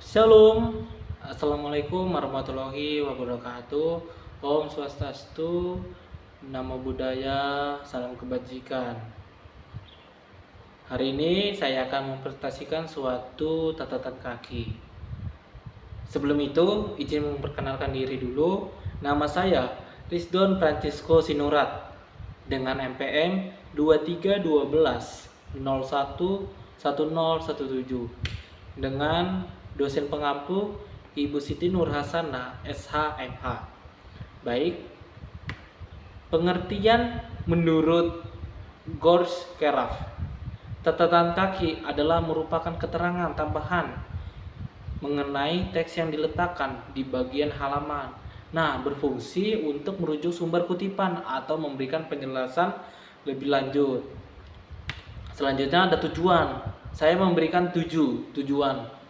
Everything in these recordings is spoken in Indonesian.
Shalom, Assalamualaikum warahmatullahi wabarakatuh. Om Swastiastu, Namo Buddhaya, Salam Kebajikan. Hari ini saya akan mempresentasikan suatu catatan kaki. Sebelum itu, izin memperkenalkan diri dulu. Nama saya Rizdown Francisco Sinurat dengan NPM 2312 01 1017 dengan dosen pengampu Ibu Siti Nurhasana SHMH. Baik, pengertian menurut Gors Keraf, catatan kaki adalah merupakan keterangan tambahan mengenai teks yang diletakkan di bagian halaman. Nah, berfungsi untuk merujuk sumber kutipan atau memberikan penjelasan lebih lanjut. Selanjutnya ada tujuan. Saya memberikan 7 tujuan.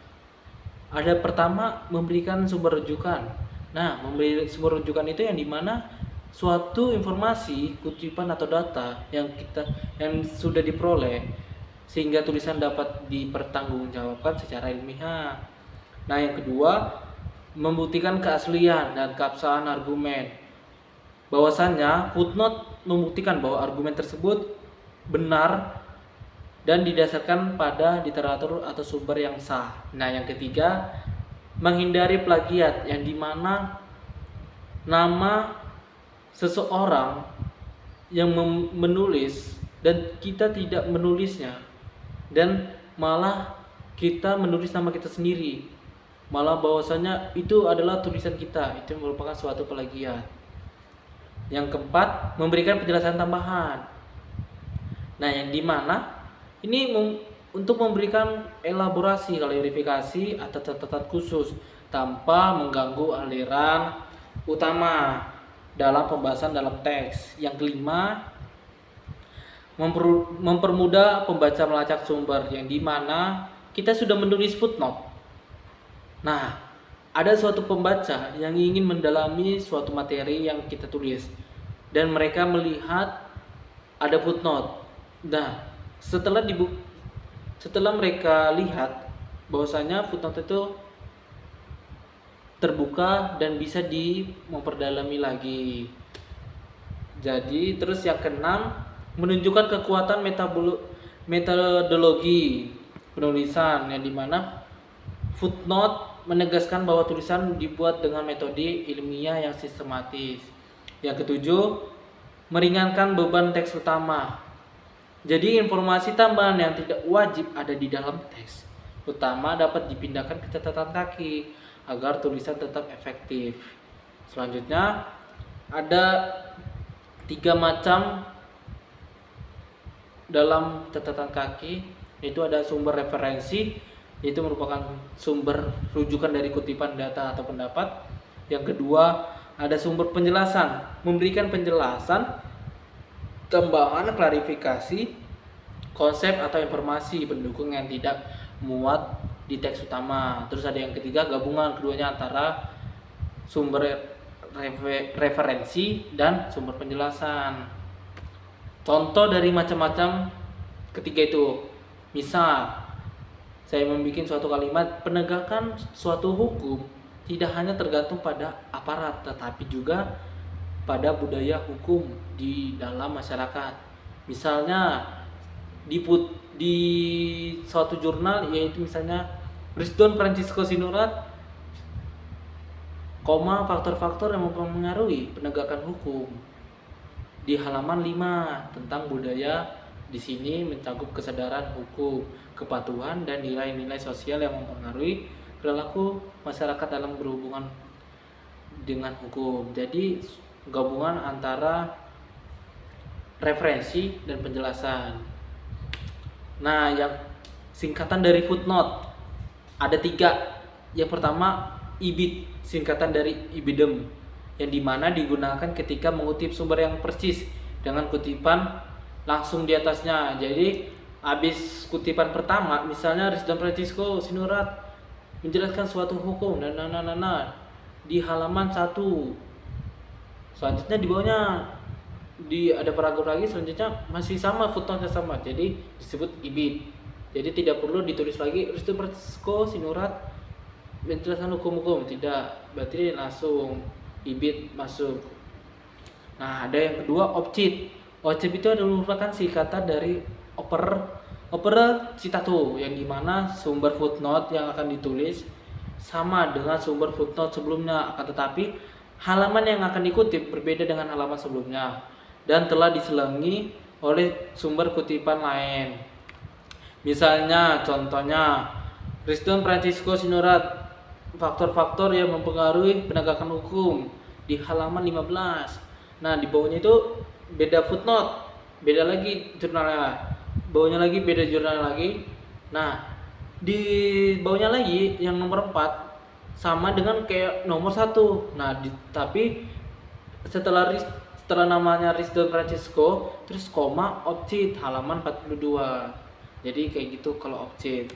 Ada pertama, memberikan sumber rujukan. Nah, memberi sumber rujukan itu yang dimana suatu informasi, kutipan atau data yang sudah diperoleh sehingga tulisan dapat dipertanggungjawabkan secara ilmiah. Nah, yang kedua, membuktikan keaslian dan keabsahan argumen. Bahwasannya footnote membuktikan bahwa argumen tersebut benar dan didasarkan pada literatur atau sumber yang sah. Nah, yang ketiga, menghindari plagiat, yang dimana nama seseorang yang menulis dan kita tidak menulisnya, dan malah kita menulis nama kita sendiri, malah bahwasanya itu adalah tulisan kita, itu merupakan suatu plagiat. Yang keempat, memberikan penjelasan tambahan. Nah, yang dimana ini untuk memberikan elaborasi, klarifikasi atau catatan khusus tanpa mengganggu aliran utama dalam pembahasan dalam teks. Yang kelima, mempermudah pembaca melacak sumber, yang dimana kita sudah menulis footnote. Nah, ada suatu pembaca yang ingin mendalami suatu materi yang kita tulis dan mereka melihat ada footnote. Nah, setelah mereka lihat bahwasanya footnote itu terbuka dan bisa memperdalami lagi. Jadi terus yang keenam, menunjukkan kekuatan metodologi penulisan, yang dimana footnote menegaskan bahwa tulisan dibuat dengan metode ilmiah yang sistematis. Yang ketujuh, meringankan beban teks utama. Jadi informasi tambahan yang tidak wajib ada di dalam teks utama dapat dipindahkan ke catatan kaki agar tulisan tetap efektif. Selanjutnya ada 3 macam dalam catatan kaki, yaitu ada sumber referensi, yaitu merupakan sumber rujukan dari kutipan data atau pendapat. Yang kedua, ada sumber penjelasan, memberikan penjelasan tambahan, klarifikasi, konsep atau informasi pendukung yang tidak muat di teks utama. Terus ada yang ketiga, gabungan keduanya antara sumber referensi dan sumber penjelasan. Contoh dari macam-macam ketiga itu, misal saya membuat suatu kalimat, penegakan suatu hukum tidak hanya tergantung pada aparat tetapi juga pada budaya hukum di dalam masyarakat. Misalnya di suatu jurnal, yaitu misalnya Rizdown Francisco Sinurat, faktor-faktor yang mempengaruhi penegakan hukum. Di halaman 5 tentang budaya, di sini mencakup kesadaran hukum, kepatuhan dan nilai-nilai sosial yang mempengaruhi perilaku masyarakat dalam berhubungan dengan hukum. Jadi gabungan antara referensi dan penjelasan. Nah, yang singkatan dari footnote ada 3. Yang pertama, ibid, singkatan dari ibidem, yang dimana digunakan ketika mengutip sumber yang persis dengan kutipan langsung di atasnya. Jadi habis kutipan pertama, misalnya Rizdown Francisco Sinurat menjelaskan suatu hukum dan di halaman 1. Selanjutnya di bawahnya ada paragraf lagi, selanjutnya masih sama, footnote-nya sama, jadi disebut ibid. Jadi tidak perlu ditulis lagi Rizdown Francisco Sinurat menjelaskan hukum-hukum, tidak, berarti langsung bibit masuk. Nah, ada yang kedua objek. Objek itu adalah merupakan singkatan dari opera citato, yang dimana sumber footnote yang akan ditulis sama dengan sumber footnote sebelumnya, akan tetapi halaman yang akan dikutip berbeda dengan halaman sebelumnya dan telah diselingi oleh sumber kutipan lain. Misalnya, contohnya Riston Francisco Sinorat, faktor-faktor yang mempengaruhi penegakan hukum di halaman 15. Nah, di bawahnya itu beda footnote, beda lagi jurnalnya, bawahnya lagi beda jurnal lagi. Nah, di bawahnya lagi yang nomor 4 sama dengan kayak nomor 1. Nah, tapi setelah namanya Riston Francisco terus koma objek halaman 42. Jadi kayak gitu kalau objek.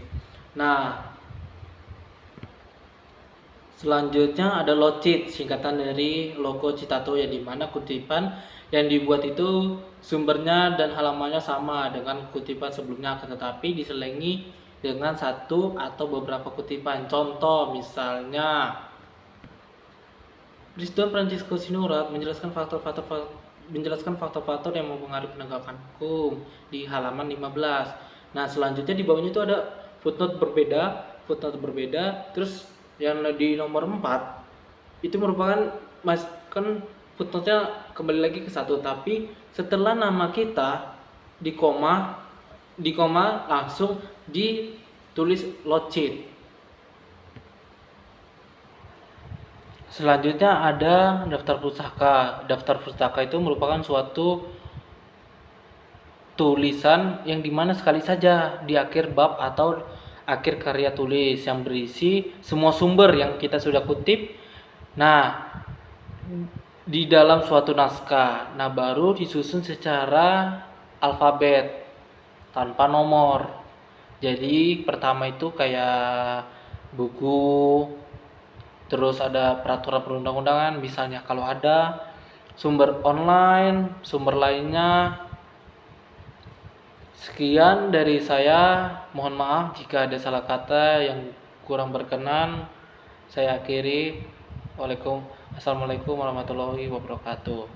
Nah, selanjutnya ada locit, singkatan dari logo citato, yang dimana kutipan yang dibuat itu sumbernya dan halamannya sama dengan kutipan sebelumnya, tetapi diselingi dengan satu atau beberapa kutipan. Contoh misalnya, Riston Francisco Sinorat menjelaskan faktor-faktor yang mempengaruhi penegakan hukum di halaman 15. Nah, selanjutnya di bawahnya itu ada footnote berbeda, terus yang di nomor 4 itu merupakan kan footnote-nya kembali lagi ke 1, tapi setelah nama kita di koma langsung ditulis locit. Selanjutnya ada daftar pustaka. Daftar pustaka itu merupakan suatu tulisan yang dimana sekali saja di akhir bab atau akhir karya tulis yang berisi semua sumber yang kita sudah kutip. Nah, di dalam suatu naskah. Nah, baru disusun secara alfabet tanpa nomor. Jadi pertama itu kayak buku, terus ada peraturan perundang-undangan, misalnya kalau ada sumber online, sumber lainnya. Sekian dari saya, mohon maaf jika ada salah kata yang kurang berkenan. Saya akhiri. Assalamualaikum warahmatullahi wabarakatuh.